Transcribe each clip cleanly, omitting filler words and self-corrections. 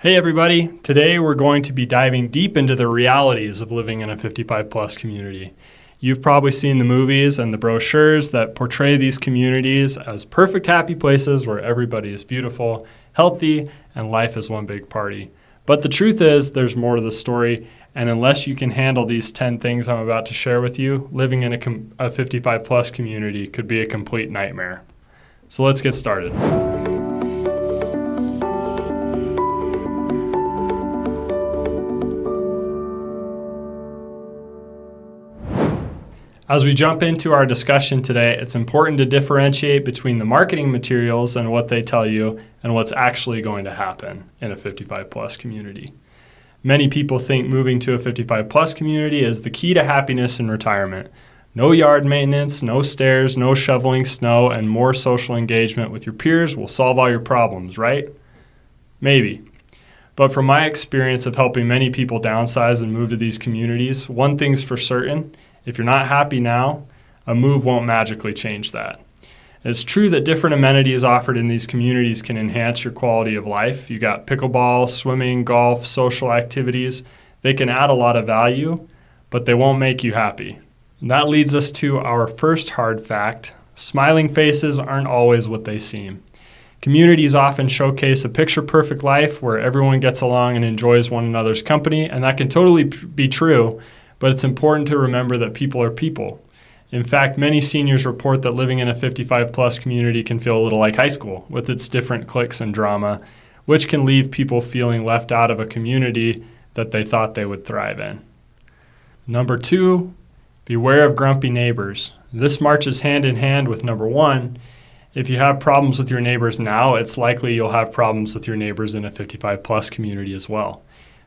Hey everybody, today we're going to be diving deep into the realities of living in a 55 plus community. You've probably seen the movies and the brochures that portray these communities as perfect happy places where everybody is beautiful, healthy, and life is one big party. But the truth is there's more to the story, and unless you can handle these 10 things I'm about to share with you, living in a 55 plus community could be a complete nightmare. So let's get started. As we jump into our discussion today, it's important to differentiate between the marketing materials and what they tell you and what's actually going to happen in a 55 plus community. Many people think moving to a 55 plus community is the key to happiness in retirement. No yard maintenance, no stairs, no shoveling snow, and more social engagement with your peers will solve all your problems, right? Maybe. But from my experience of helping many people downsize and move to these communities, one thing's for certain: if you're not happy now, a move won't magically change that. It's true that different amenities offered in these communities can enhance your quality of life. You got pickleball, swimming, golf, social activities. They can add a lot of value, but they won't make you happy. And that leads us to our first hard fact: smiling faces aren't always what they seem. Communities often showcase a picture-perfect life where everyone gets along and enjoys one another's company, and that can totally be true. But it's important to remember that people are people. In fact, many seniors report that living in a 55 plus community can feel a little like high school with its different cliques and drama, which can leave people feeling left out of a community that they thought they would thrive in. Number 2, beware of grumpy neighbors. This marches hand in hand with number 1. If you have problems with your neighbors now, it's likely you'll have problems with your neighbors in a 55 plus community as well.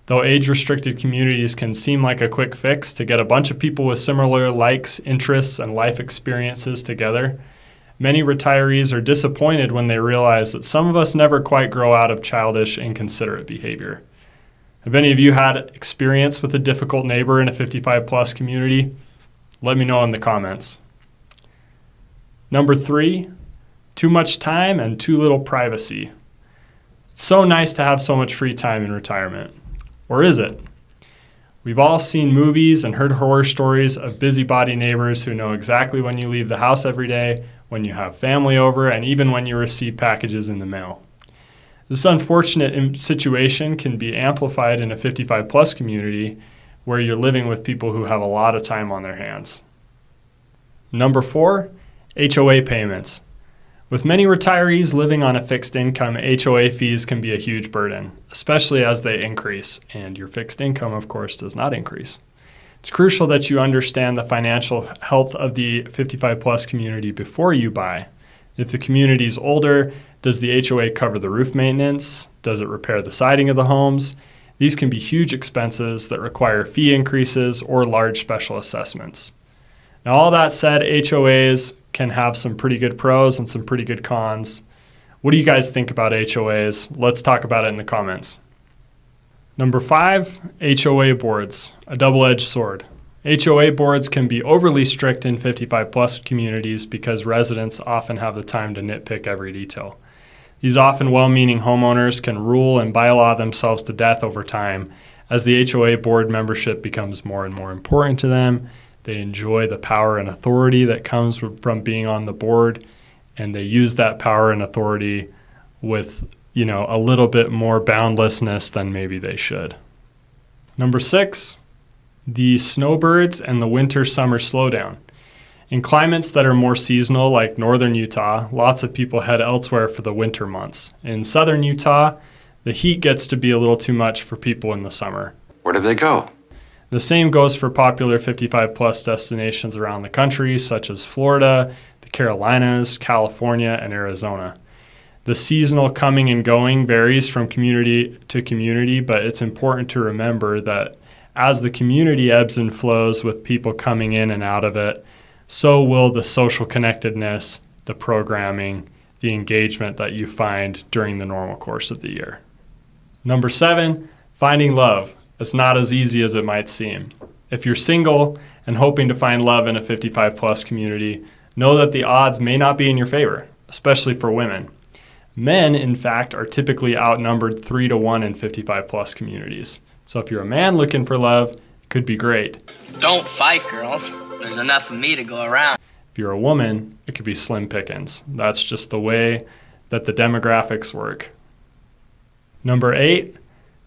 Though age-restricted communities can seem like a quick fix to get a bunch of people with similar likes, interests, and life experiences together, many retirees are disappointed when they realize that some of us never quite grow out of childish, inconsiderate behavior. Have any of you had experience with a difficult neighbor in a 55-plus community? Let me know in the comments. Number 3, too much time and too little privacy. It's so nice to have so much free time in retirement. Or is it? We've all seen movies and heard horror stories of busybody neighbors who know exactly when you leave the house every day, when you have family over, and even when you receive packages in the mail. This unfortunate situation can be amplified in a 55-plus community where you're living with people who have a lot of time on their hands. Number 4, HOA payments. With many retirees living on a fixed income, HOA fees can be a huge burden, especially as they increase, and your fixed income, of course, does not increase. It's crucial that you understand the financial health of the 55-plus community before you buy. If the community is older, does the HOA cover the roof maintenance? Does it repair the siding of the homes? These can be huge expenses that require fee increases or large special assessments. Now, all that said, HOAs can have some pretty good pros and some pretty good cons. What do you guys think about HOAs? Let's talk about it in the comments. Number 5, HOA boards, a double-edged sword. HOA boards can be overly strict in 55-plus communities because residents often have the time to nitpick every detail. These often well-meaning homeowners can rule and bylaw themselves to death over time as the HOA board membership becomes more and more important to them. They enjoy the power and authority that comes from being on the board, and they use that power and authority with, a little bit more boundlessness than maybe they should. Number 6, the snowbirds and the winter-summer slowdown. In climates that are more seasonal, like northern Utah, lots of people head elsewhere for the winter months. In southern Utah, the heat gets to be a little too much for people in the summer. Where do they go? The same goes for popular 55-plus destinations around the country, such as Florida, the Carolinas, California, and Arizona. The seasonal coming and going varies from community to community, but it's important to remember that as the community ebbs and flows with people coming in and out of it, so will the social connectedness, the programming, the engagement that you find during the normal course of the year. Number 7, finding love. It's not as easy as it might seem. If you're single and hoping to find love in a 55-plus community, know that the odds may not be in your favor, especially for women. Men, in fact, are typically outnumbered 3-to-1 in 55 plus communities. So if you're a man looking for love, it could be great. Don't fight, girls. There's enough of me to go around. If you're a woman, it could be slim pickings. That's just the way that the demographics work. Number 8,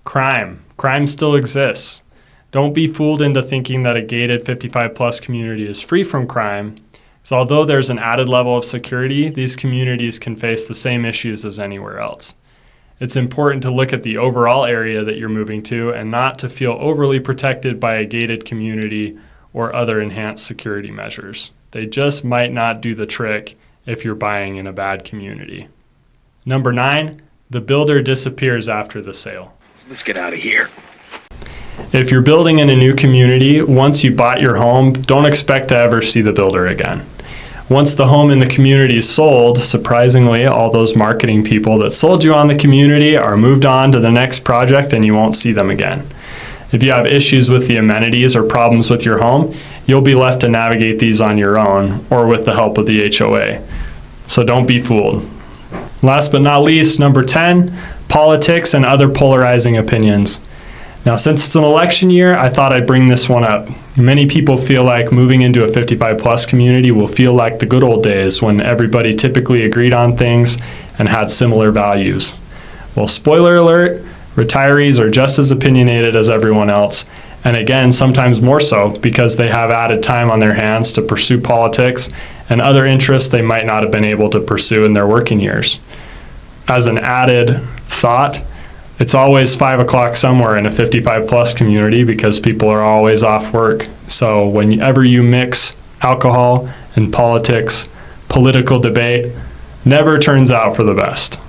crime. Crime still exists. Don't be fooled into thinking that a gated 55 plus community is free from crime. So although there's an added level of security, these communities can face the same issues as anywhere else. It's important to look at the overall area that you're moving to and not to feel overly protected by a gated community or other enhanced security measures. They just might not do the trick if you're buying in a bad community. Number 9, the builder disappears after the sale. Let's get out of here. If you're building in a new community, once you bought your home, don't expect to ever see the builder again. Once the home in the community is sold, surprisingly, all those marketing people that sold you on the community are moved on to the next project and you won't see them again. If you have issues with the amenities or problems with your home, you'll be left to navigate these on your own or with the help of the HOA. So don't be fooled. Last but not least, number 10, politics and other polarizing opinions. Now, since it's an election year, I thought I'd bring this one up. Many people feel like moving into a 55 plus community will feel like the good old days when everybody typically agreed on things and had similar values. Well, spoiler alert, retirees are just as opinionated as everyone else, and again, sometimes more so because they have added time on their hands to pursue politics and other interests they might not have been able to pursue in their working years. As an added thought, it's always 5 o'clock somewhere in a 55 plus community because people are always off work. So whenever you mix alcohol and politics, political debate never turns out for the best.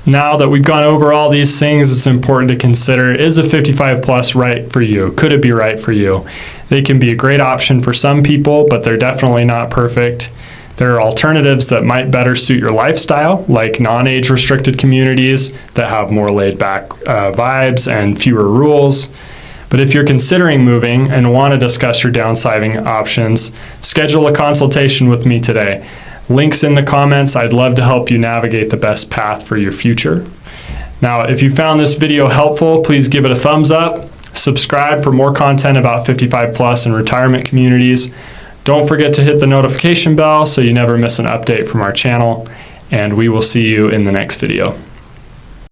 Now that we've gone over all these things, it's important to consider, is a 55 plus right for you? Could it be right for you? They can be a great option for some people, but they're definitely not perfect. There are alternatives that might better suit your lifestyle, like non-age restricted communities that have more laid back vibes and fewer rules. But if you're considering moving and want to discuss your downsizing options, schedule a consultation with me today. Links in the comments. I'd love to help you navigate the best path for your future. Now, if you found this video helpful, please give it a thumbs up. Subscribe for more content about 55 plus and retirement communities. Don't forget to hit the notification bell so you never miss an update from our channel, and we will see you in the next video.